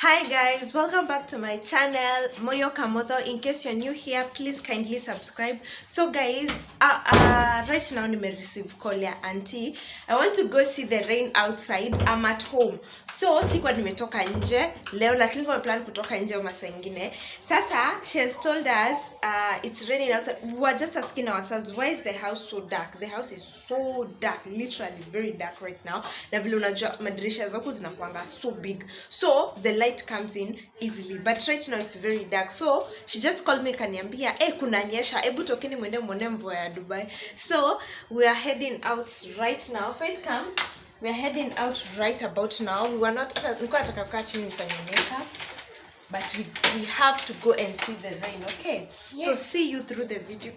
Hi guys, welcome back to my channel Moyo Kamotho. In case you're new here, please kindly subscribe. So guys, right now I receive call ya auntie. I want to go see the rain outside. I'm at home. So sikuwa nimetoka nje leo, lakini kwa plan kutoka nje masaa ingine. Sasa she has told us it's raining outside. We were just asking ourselves, why is the house so dark? The house is so dark, literally very dark right now. Na vile unajua madirisha zako zinakuanga so big. So the light comes in easily, but right now it's very dark. So she just called me kaniambia kunanyesha, hebu tokeni mwende muone mvua ya Dubai. So we are heading out right now. Faith, come. We are heading out right about now. We were not nilikuwa nataka kukaa chini nifanye makeup, but we have to go and see the rain, okay? Yes. So see you through the video.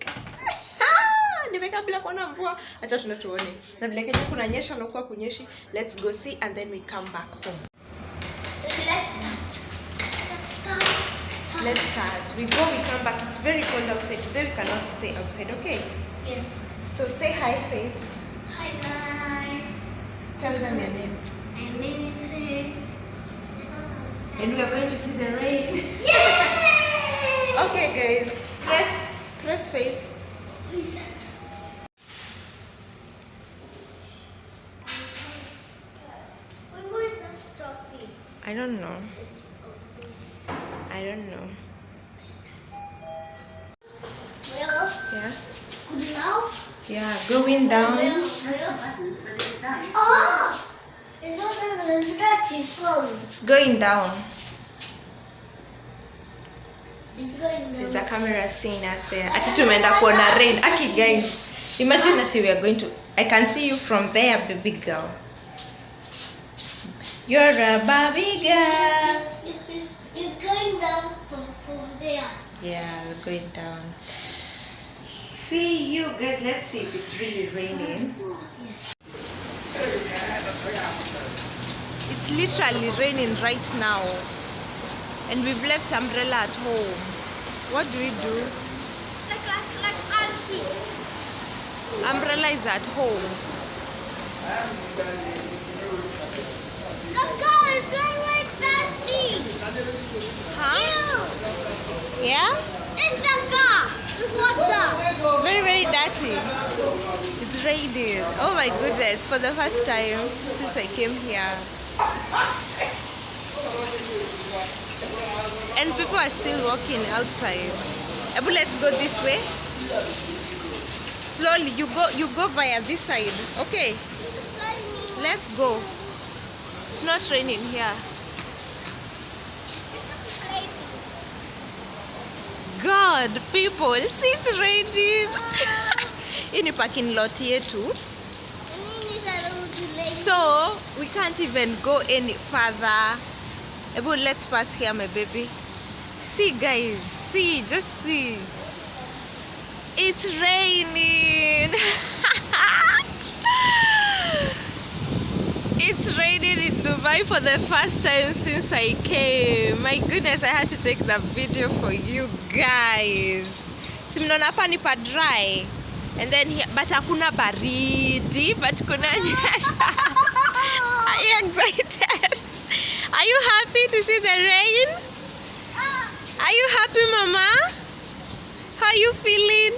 Nimeka bila kuona mvua, acha tunatuone. Na vile Kenya kunanyesha na kuwa kunyeshi, let's go see and then we come back home. Let's start. We go, we come back. It's very cold outside. Today we cannot stay outside, okay? Yes. So say hi, Faith. Hi guys. Tell them your name. My name is Faith. And we are going to see the rain. Yay! Okay guys, press Faith. When was the trophy? I don't know. Well, Yeah. good now. Yeah, going down. Oh! It's not that is cold. It's going down. It's going down. There's a camera seeing us there. Ati tumeenda kuona rain. Aki guys, imagine that we are going to. I can see you from there, baby girl. You're a baby girl. It's going down from there. Yeah, we're going down. See you guys. Let's see if it's really raining. Yes. It's literally raining right now, and we've left umbrella at home. What do we do? Like auntie. Umbrella is at home. Look guys, where is that thing? Huh? Ew. Yeah? It's the car. It's water. It's very, very dirty. It's raining. Oh my goodness, for the first time since I came here. And people are still walking outside. Ebu, let's go this way. Slowly, you go via this side. Okay, let's go. It's not raining here. God, people, see it's raining. Hii ni parking lot yetu. So, we can't even go any further. Ebu, let's pass here, my baby. See, guys. See, just see. It's raining. It's raining in Dubai for the first time since I came. My goodness, I had to take the video for you guys. Si mnaona hapa ni pa dry. And then here, but hakuna baridi, but kuna nyesha. Are you excited? Are you happy to see the rain? Are you happy, Mama? How are you feeling?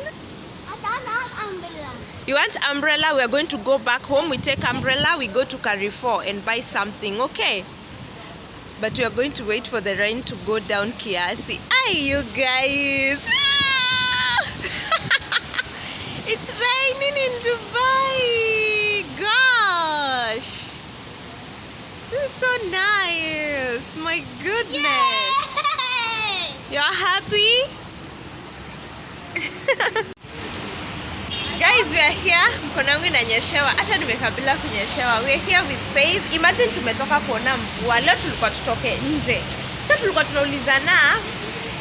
I don't have umbrella. You want umbrella? We are going to go back home. We take umbrella, we go to Carrefour and buy something, okay? But we are going to wait for the rain to go down kiasi. Hi, you guys! It's raining in Dubai! Gosh! This is so nice! My goodness! Yay! You're happy? Guys, we are here. Mkono wangu inanyeshewa. Hata nimekabila kunyeshewa. We are here with Faith. Imagine tumetoka kuona mvua. Leo tulikuwa tutoke nje. Sasa tulikuwa tunaulizana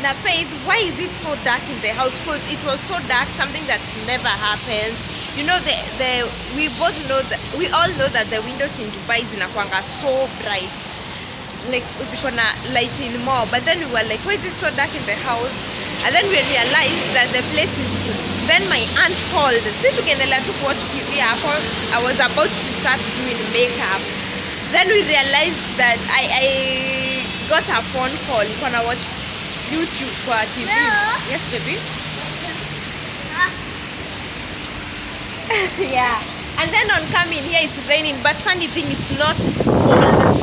na Faith, why is it so dark in the house? Because it was so dark, something that never happens. You know, we all know that the windows in Dubai zinakuanga so bright. Like ziko na light in more. But then we were like, why is it so dark in the house? And then we realized that the place is. Then my aunt called. Si tukiendelea tu watch TV hapo, I was about to start doing makeup. Then we realized that got a phone call. Gonna watch YouTube kwa TV. No. Yes, baby. Yeah. And then on coming here it's raining, but funny thing it's not cold.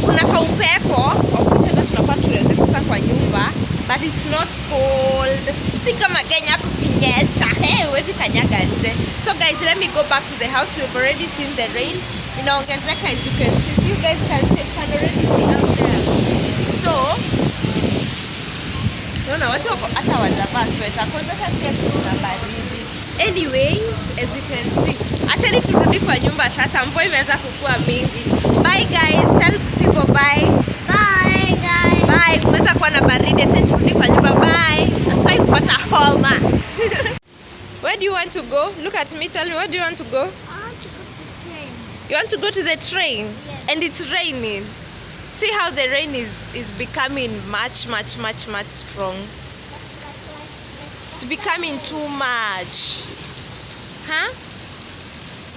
Kuna kaupepo wakucheza tunafaa tuende sasa kwa nyumba, but it's not cold. Si kama Kenya kukinyesha. Hey, huwezi kanyaga nje. So guys, let me go back to the house. We've already seen the rain. Inaongezeka as you can see. You guys can already see out there. So, naona watu wako hata wajavaa sweater. Kwanza kasi kuna baridi. Anyways, as you can see, acheni turudi kwa nyumba sasa, mvua imeanza kukua mingi. Bye guys, tell people bye. Bye, guys. Bye, kumeweza kuwa na baridi, acheni turudi kwa nyumba. Bye. Naswai kupata homa. Where do you want to go? Look at me, tell me, where do you want to go? I want to go to the train. You want to go to the train? Yes. And it's raining. See how the rain is becoming much strong. It's becoming too much. Huh?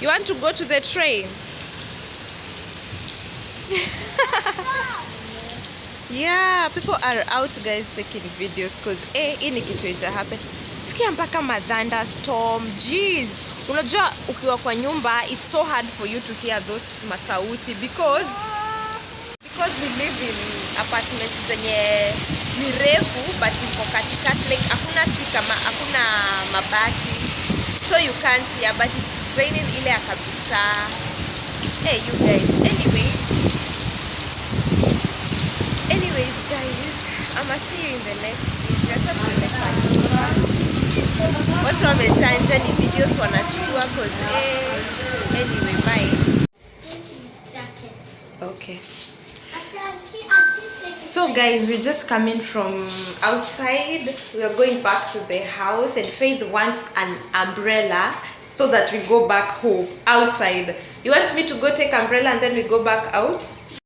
You want to go to the train? Yeah, people are out guys taking videos because hii ni kitu ita happen. Sikia mpaka madhanda storm. Jeez. Unajua ukiwa kwa nyumba it's so hard for you to hear those masauti because we live in apartments zenye ni refu but iko katikati, like hakuna mabati, so you can't hear, but it's raining ile ya kabisa. Hey you guys, anyways guys, I'ma see you in the next video. Watu wametanja ni videos wanachukua cause anyway bye. Jacket. Okay. So guys, we're just coming from outside. We are going back to the house and Faith wants an umbrella so that we go back home outside. You want me to go take umbrella and then we go back out?